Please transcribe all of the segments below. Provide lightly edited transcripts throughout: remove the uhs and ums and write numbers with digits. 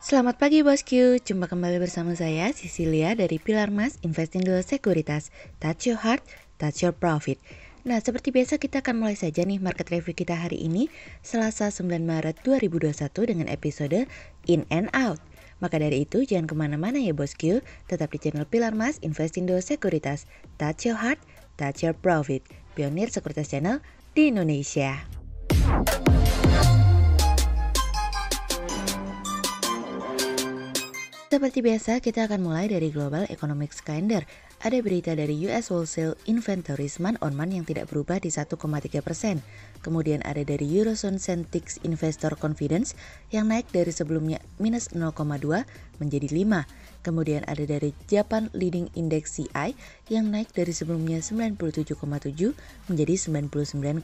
Selamat pagi bosku, jumpa kembali bersama saya Cecilia dari Pilar Mas Investindo Sekuritas. Touch your heart, touch your profit. Nah, seperti biasa kita akan mulai saja nih market review kita hari ini, Selasa 9 Maret 2021 dengan episode In and Out. Maka dari itu jangan kemana-mana ya bosku, tetap di channel Pilar Mas Investindo Sekuritas. Touch your heart, touch your profit. Pionir sekuritas channel di Indonesia. Seperti biasa, kita akan mulai dari Global Economic Calendar. Ada berita dari US Wholesale Inventories month-on-month yang tidak berubah di 1,3%. Kemudian ada dari Eurozone Sentix Investor Confidence yang naik dari sebelumnya minus 0,2 menjadi 5. Kemudian ada dari Japan Leading Index CI yang naik dari sebelumnya 97,7 menjadi 99,1.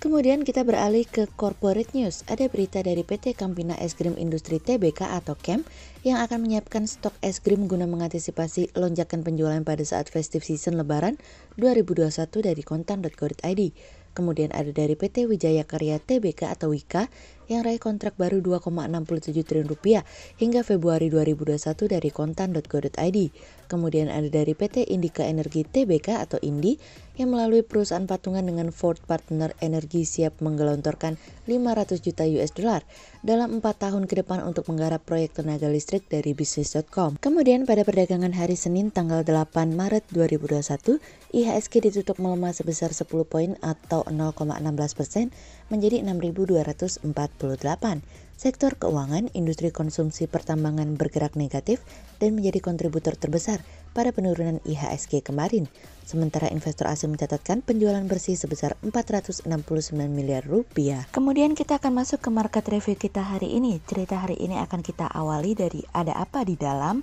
Kemudian kita beralih ke corporate news. Ada berita dari PT Campina Es Krim Industri Tbk atau CAM yang akan menyiapkan stok es krim guna mengantisipasi lonjakan penjualan pada saat festive season Lebaran 2021 dari kontan.co.id. Kemudian ada dari PT Wijaya Karya Tbk atau Wika yang raih kontrak baru 2,67 triliun rupiah hingga Februari 2021 dari kontan.co.id. Kemudian ada dari PT Indika Energi Tbk atau Indi yang melalui perusahaan patungan dengan Ford Partner Energi siap menggelontorkan 500 juta US dollar dalam 4 tahun ke depan untuk menggarap proyek tenaga listrik dari bisnis.com. Kemudian pada perdagangan hari Senin tanggal 8 Maret 2021, IHSG ditutup melemah sebesar 10 poin atau 0,16% menjadi 6.248. Sektor keuangan, industri konsumsi pertambangan bergerak negatif dan menjadi kontributor terbesar pada penurunan IHSG kemarin. Sementara investor asing mencatatkan penjualan bersih sebesar 469 miliar rupiah. Kemudian kita akan masuk ke market review kita hari ini. Cerita hari ini akan kita awali dari ada apa di dalam.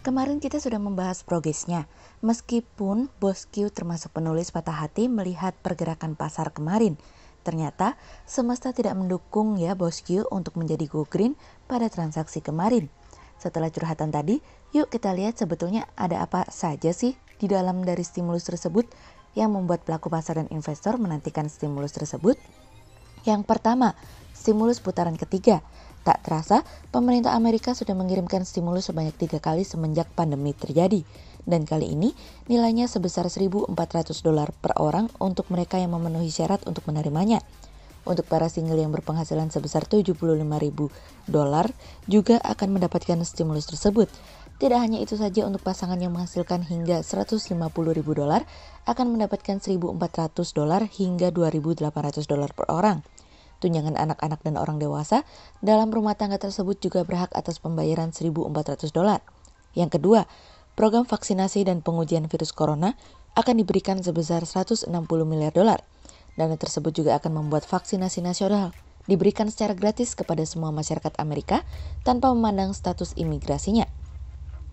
Kemarin kita sudah membahas progresnya. Meskipun Bos Q termasuk penulis patah hati melihat pergerakan pasar kemarin, ternyata semesta tidak mendukung ya Bos Q untuk menjadi go green pada transaksi kemarin. Setelah curhatan tadi, yuk kita lihat sebetulnya ada apa saja sih di dalam dari stimulus tersebut yang membuat pelaku pasar dan investor menantikan stimulus tersebut. Yang pertama, stimulus putaran ketiga. Tak terasa, pemerintah Amerika sudah mengirimkan stimulus sebanyak 3 kali semenjak pandemi terjadi. Dan kali ini nilainya sebesar $1.400 per orang untuk mereka yang memenuhi syarat untuk menerimanya. Untuk para single yang berpenghasilan sebesar $75.000 juga akan mendapatkan stimulus tersebut. Tidak hanya itu saja, untuk pasangan yang menghasilkan hingga $150.000 akan mendapatkan $1.400 hingga $2.800 per orang. Tunjangan anak-anak dan orang dewasa dalam rumah tangga tersebut juga berhak atas pembayaran $1.400. Yang kedua, program vaksinasi dan pengujian virus corona akan diberikan sebesar $160 miliar. Dana tersebut juga akan membuat vaksinasi nasional diberikan secara gratis kepada semua masyarakat Amerika tanpa memandang status imigrasinya.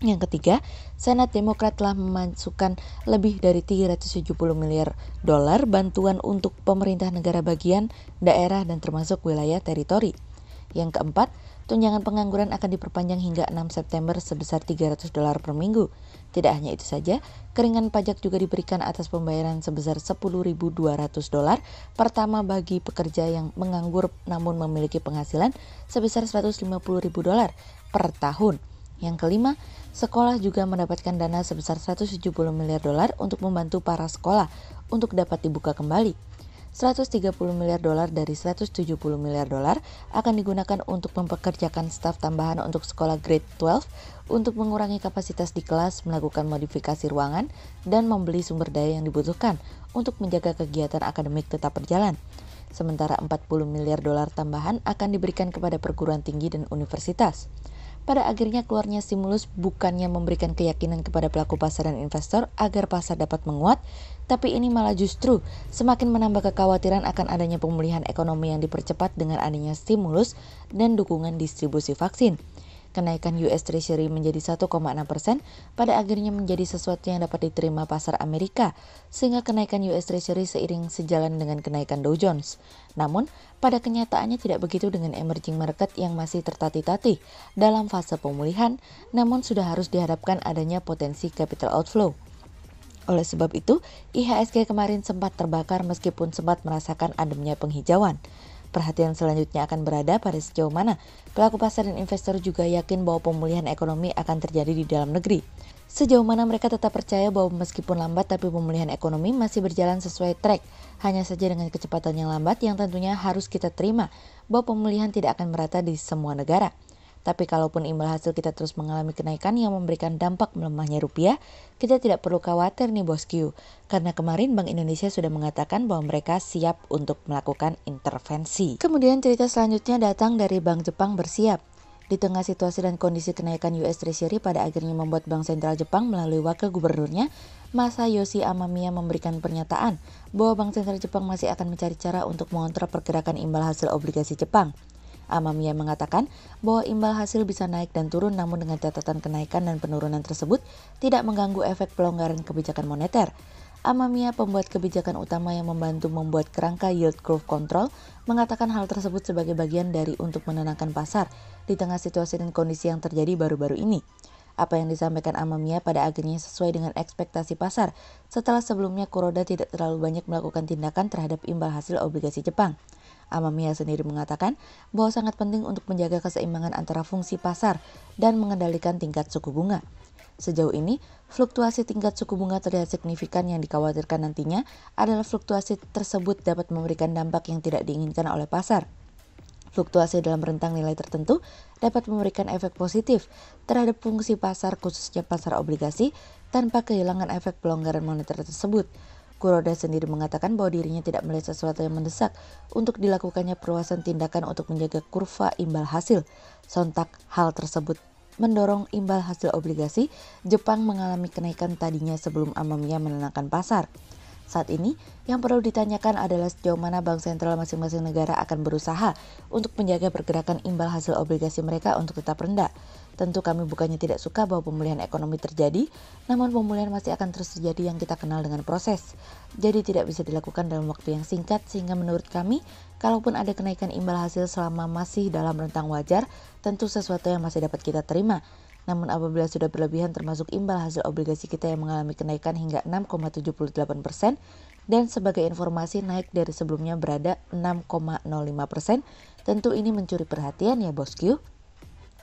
Yang ketiga, Senat Demokrat telah memasukkan lebih dari $370 miliar bantuan untuk pemerintah negara bagian, daerah, dan termasuk wilayah teritori. Yang keempat, tunjangan pengangguran akan diperpanjang hingga 6 September sebesar $300 per minggu. Tidak hanya itu saja, keringanan pajak juga diberikan atas pembayaran sebesar $10.200 pertama bagi pekerja yang menganggur namun memiliki penghasilan sebesar $150.000 per tahun. Yang kelima, sekolah juga mendapatkan dana sebesar $170 miliar untuk membantu para sekolah untuk dapat dibuka kembali. $130 miliar dari $170 miliar akan digunakan untuk mempekerjakan staf tambahan untuk sekolah grade 12 untuk mengurangi kapasitas di kelas, melakukan modifikasi ruangan, dan membeli sumber daya yang dibutuhkan untuk menjaga kegiatan akademik tetap berjalan. Sementara $40 miliar tambahan akan diberikan kepada perguruan tinggi dan universitas. Pada akhirnya keluarnya stimulus bukannya memberikan keyakinan kepada pelaku pasar dan investor agar pasar dapat menguat, tapi ini malah justru semakin menambah kekhawatiran akan adanya pemulihan ekonomi yang dipercepat dengan adanya stimulus dan dukungan distribusi vaksin. Kenaikan US Treasury menjadi 1,6% pada akhirnya menjadi sesuatu yang dapat diterima pasar Amerika, sehingga kenaikan US Treasury seiring sejalan dengan kenaikan Dow Jones. Namun, pada kenyataannya tidak begitu dengan emerging market yang masih tertatih-tatih dalam fase pemulihan, namun sudah harus dihadapkan adanya potensi capital outflow. Oleh sebab itu, IHSG kemarin sempat terbakar meskipun sempat merasakan ademnya penghijauan. Perhatian selanjutnya akan berada pada sejauh mana pelaku pasar dan investor juga yakin bahwa pemulihan ekonomi akan terjadi di dalam negeri. Sejauh mana mereka tetap percaya bahwa meskipun lambat tapi pemulihan ekonomi masih berjalan sesuai track. Hanya saja dengan kecepatan yang lambat yang tentunya harus kita terima bahwa pemulihan tidak akan merata di semua negara. Tapi kalaupun imbal hasil kita terus mengalami kenaikan yang memberikan dampak melemahnya rupiah, kita tidak perlu khawatir nih bosku. Karena kemarin Bank Indonesia sudah mengatakan bahwa mereka siap untuk melakukan intervensi. Kemudian cerita selanjutnya datang dari Bank Jepang bersiap. Di tengah situasi dan kondisi kenaikan US Treasury pada akhirnya membuat Bank Sentral Jepang melalui wakil gubernurnya, Masayoshi Amamiya memberikan pernyataan bahwa Bank Sentral Jepang masih akan mencari cara untuk mengontrol pergerakan imbal hasil obligasi Jepang. Amamiya mengatakan bahwa imbal hasil bisa naik dan turun namun dengan catatan kenaikan dan penurunan tersebut tidak mengganggu efek pelonggaran kebijakan moneter. Amamiya, pembuat kebijakan utama yang membantu membuat kerangka yield curve control, mengatakan hal tersebut sebagai bagian dari untuk menenangkan pasar di tengah situasi dan kondisi yang terjadi baru-baru ini. Apa yang disampaikan Amamiya pada akhirnya sesuai dengan ekspektasi pasar setelah sebelumnya Kuroda tidak terlalu banyak melakukan tindakan terhadap imbal hasil obligasi Jepang. Amamiya sendiri mengatakan bahwa sangat penting untuk menjaga keseimbangan antara fungsi pasar dan mengendalikan tingkat suku bunga. Sejauh ini, fluktuasi tingkat suku bunga terlihat signifikan yang dikhawatirkan nantinya adalah fluktuasi tersebut dapat memberikan dampak yang tidak diinginkan oleh pasar. Fluktuasi dalam rentang nilai tertentu dapat memberikan efek positif terhadap fungsi pasar khususnya pasar obligasi tanpa kehilangan efek pelonggaran moneter tersebut. Kuroda sendiri mengatakan bahwa dirinya tidak melihat sesuatu yang mendesak untuk dilakukannya perluasan tindakan untuk menjaga kurva imbal hasil. Sontak hal tersebut mendorong imbal hasil obligasi Jepang mengalami kenaikan tadinya sebelum Amamiya menenangkan pasar. Saat ini, yang perlu ditanyakan adalah sejauh mana bank sentral masing-masing negara akan berusaha untuk menjaga pergerakan imbal hasil obligasi mereka untuk tetap rendah. Tentu kami bukannya tidak suka bahwa pemulihan ekonomi terjadi, namun pemulihan masih akan terus terjadi yang kita kenal dengan proses. Jadi tidak bisa dilakukan dalam waktu yang singkat sehingga menurut kami, kalaupun ada kenaikan imbal hasil selama masih dalam rentang wajar, tentu sesuatu yang masih dapat kita terima. Namun apabila sudah berlebihan termasuk imbal hasil obligasi kita yang mengalami kenaikan hingga 6,78% dan sebagai informasi naik dari sebelumnya berada 6,05%, tentu ini mencuri perhatian ya bosku.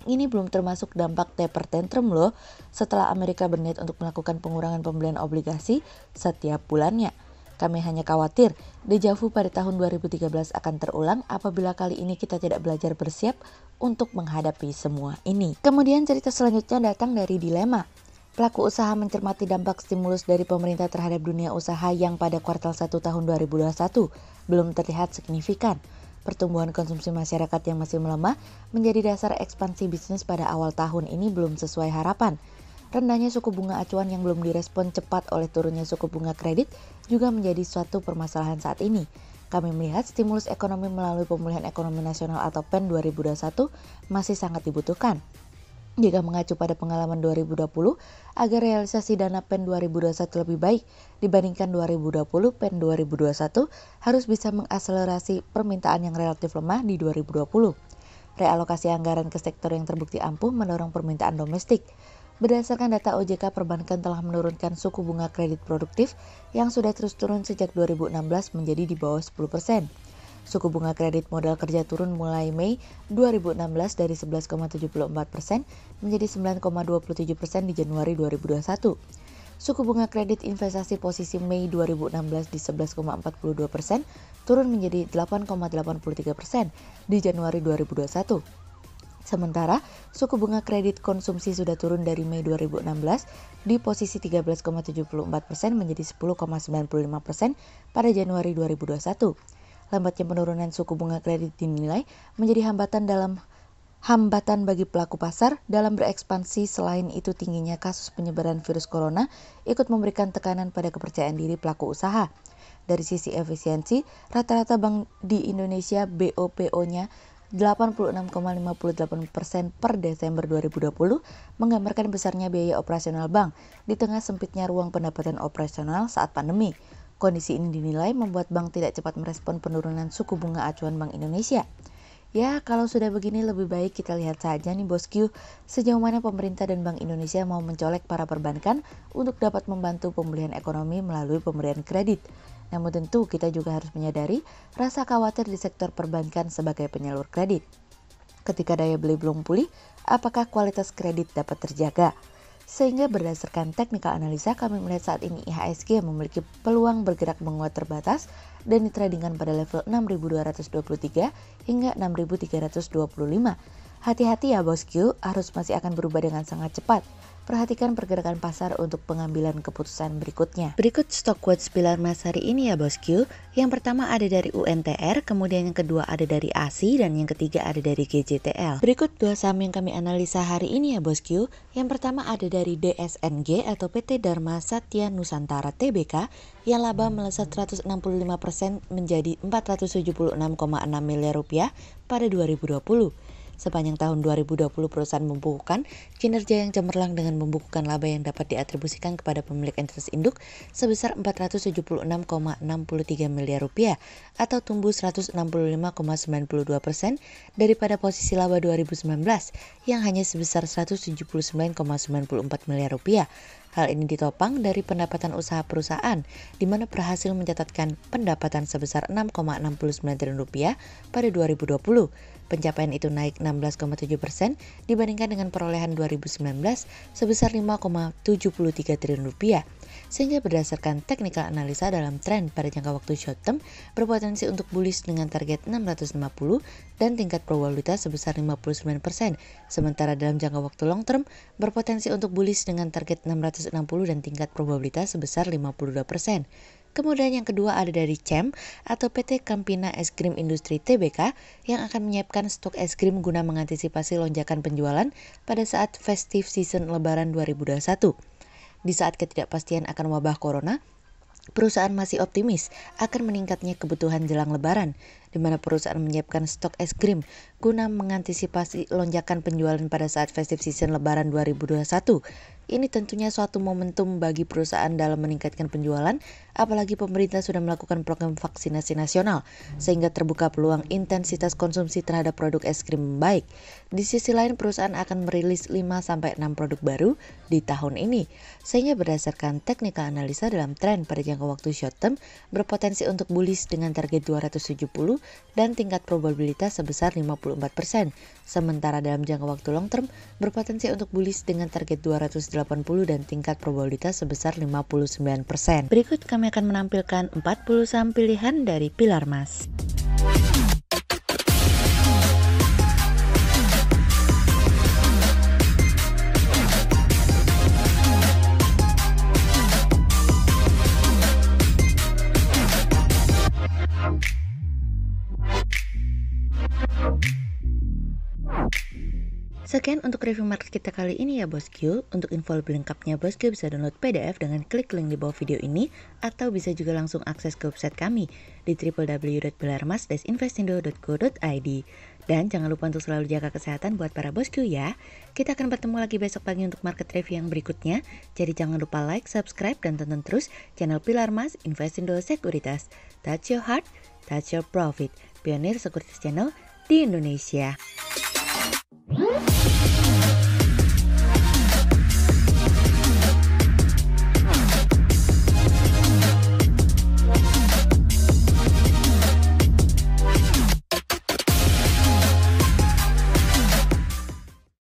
Ini belum termasuk dampak taper tantrum loh setelah Amerika berniat untuk melakukan pengurangan pembelian obligasi setiap bulannya. Kami hanya khawatir deja vu pada tahun 2013 akan terulang apabila kali ini kita tidak belajar bersiap untuk menghadapi semua ini. Kemudian cerita selanjutnya datang dari dilema. Pelaku usaha mencermati dampak stimulus dari pemerintah terhadap dunia usaha yang pada kuartal 1 tahun 2021 belum terlihat signifikan. Pertumbuhan konsumsi masyarakat yang masih melemah menjadi dasar ekspansi bisnis pada awal tahun ini belum sesuai harapan. Rendahnya suku bunga acuan yang belum direspon cepat oleh turunnya suku bunga kredit juga menjadi suatu permasalahan saat ini. Kami melihat stimulus ekonomi melalui pemulihan ekonomi nasional atau PEN 2021 masih sangat dibutuhkan. Jika mengacu pada pengalaman 2020, agar realisasi dana PEN 2021 lebih baik dibandingkan 2020, PEN 2021 harus bisa mengakselerasi permintaan yang relatif lemah di 2020. Realokasi anggaran ke sektor yang terbukti ampuh mendorong permintaan domestik. Berdasarkan data OJK, perbankan telah menurunkan suku bunga kredit produktif yang sudah terus turun sejak 2016 menjadi di bawah 10%. Suku bunga kredit modal kerja turun mulai Mei 2016 dari 11,74% menjadi 9,27% di Januari 2021. Suku bunga kredit investasi posisi Mei 2016 di 11,42% turun menjadi 8,83% di Januari 2021. Sementara, suku bunga kredit konsumsi sudah turun dari Mei 2016 di posisi 13,74% menjadi 10,95% pada Januari 2021. Lambatnya penurunan suku bunga kredit dinilai menjadi hambatan bagi pelaku pasar dalam berekspansi. Selain itu, tingginya kasus penyebaran virus corona ikut memberikan tekanan pada kepercayaan diri pelaku usaha. Dari sisi efisiensi, rata-rata bank di Indonesia BOPO-nya 86,58% per Desember 2020 menggambarkan besarnya biaya operasional bank di tengah sempitnya ruang pendapatan operasional saat pandemi. Kondisi ini dinilai membuat bank tidak cepat merespon penurunan suku bunga acuan Bank Indonesia. Ya, kalau sudah begini lebih baik kita lihat saja nih bosku, sejauh mana pemerintah dan Bank Indonesia mau mencolek para perbankan untuk dapat membantu pemulihan ekonomi melalui pemberian kredit. Namun tentu kita juga harus menyadari rasa khawatir di sektor perbankan sebagai penyalur kredit. Ketika daya beli belum pulih, apakah kualitas kredit dapat terjaga? Sehingga berdasarkan teknikal analisa kami melihat saat ini IHSG memiliki peluang bergerak menguat terbatas dan ditradingkan pada level 6.223 hingga 6.325. Hati-hati ya bosku, arus masih akan berubah dengan sangat cepat. Perhatikan pergerakan pasar untuk pengambilan keputusan berikutnya. Berikut stok quotes pilar emas hari ini ya bosku. Yang pertama ada dari UNTR, kemudian yang kedua ada dari ASI, dan yang ketiga ada dari GJTL. Berikut dua saham yang kami analisa hari ini ya bosku. Yang pertama ada dari DSNG atau PT Dharma Satya Nusantara Tbk yang laba melesat 165% menjadi 476,6 miliar rupiah pada 2020. Sepanjang tahun 2020 perusahaan membukukan kinerja yang cemerlang dengan membukukan laba yang dapat diatribusikan kepada pemilik entitas induk sebesar 476,63 miliar rupiah atau tumbuh 165,92% daripada posisi laba 2019 yang hanya sebesar 179,94 miliar rupiah. Hal ini ditopang dari pendapatan usaha perusahaan, di mana berhasil mencatatkan pendapatan sebesar 6,69 triliun rupiah pada 2020. Pencapaian itu naik 16,7% dibandingkan dengan perolehan 2019 sebesar 5,73 triliun rupiah. Sehingga berdasarkan teknikal analisa dalam tren pada jangka waktu short term berpotensi untuk bullish dengan target 650 dan tingkat probabilitas sebesar 59%. Sementara dalam jangka waktu long term berpotensi untuk bullish dengan target 660 dan tingkat probabilitas sebesar 52%. Kemudian yang kedua ada dari CEM atau PT Campina Es Krim Industri Tbk yang akan menyiapkan stok es krim guna mengantisipasi lonjakan penjualan pada saat festive season Lebaran 2021. Di saat ketidakpastian akan wabah corona, perusahaan masih optimis akan meningkatnya kebutuhan jelang Lebaran, di mana perusahaan menyiapkan stok es krim guna mengantisipasi lonjakan penjualan pada saat festive season Lebaran 2021. Ini tentunya suatu momentum bagi perusahaan dalam meningkatkan penjualan, apalagi pemerintah sudah melakukan program vaksinasi nasional, sehingga terbuka peluang intensitas konsumsi terhadap produk es krim baik. Di sisi lain, perusahaan akan merilis 5-6 produk baru di tahun ini, sehingga berdasarkan teknikal analisa dalam tren pada jangka waktu short term, berpotensi untuk bullish dengan target 270 dan tingkat probabilitas sebesar 54%. Sementara dalam jangka waktu long term, berpotensi untuk bullish dengan target 280 dan tingkat probabilitas sebesar 59%. Berikut kami akan menampilkan 40 saham pilihan dari pilar emas. Sekian untuk review market kita kali ini ya bosku. Untuk info lebih lengkapnya bosku bisa download PDF dengan klik link di bawah video ini, atau bisa juga langsung akses ke website kami di www.pilarmas-investindo.co.id. Dan jangan lupa untuk selalu jaga kesehatan buat para bosku ya. Kita akan bertemu lagi besok pagi untuk market review yang berikutnya. Jadi jangan lupa like, subscribe, dan tonton terus channel Pilar Mas Investindo Sekuritas. Touch your heart, touch your profit. Pionir Sekuritas Channel di Indonesia.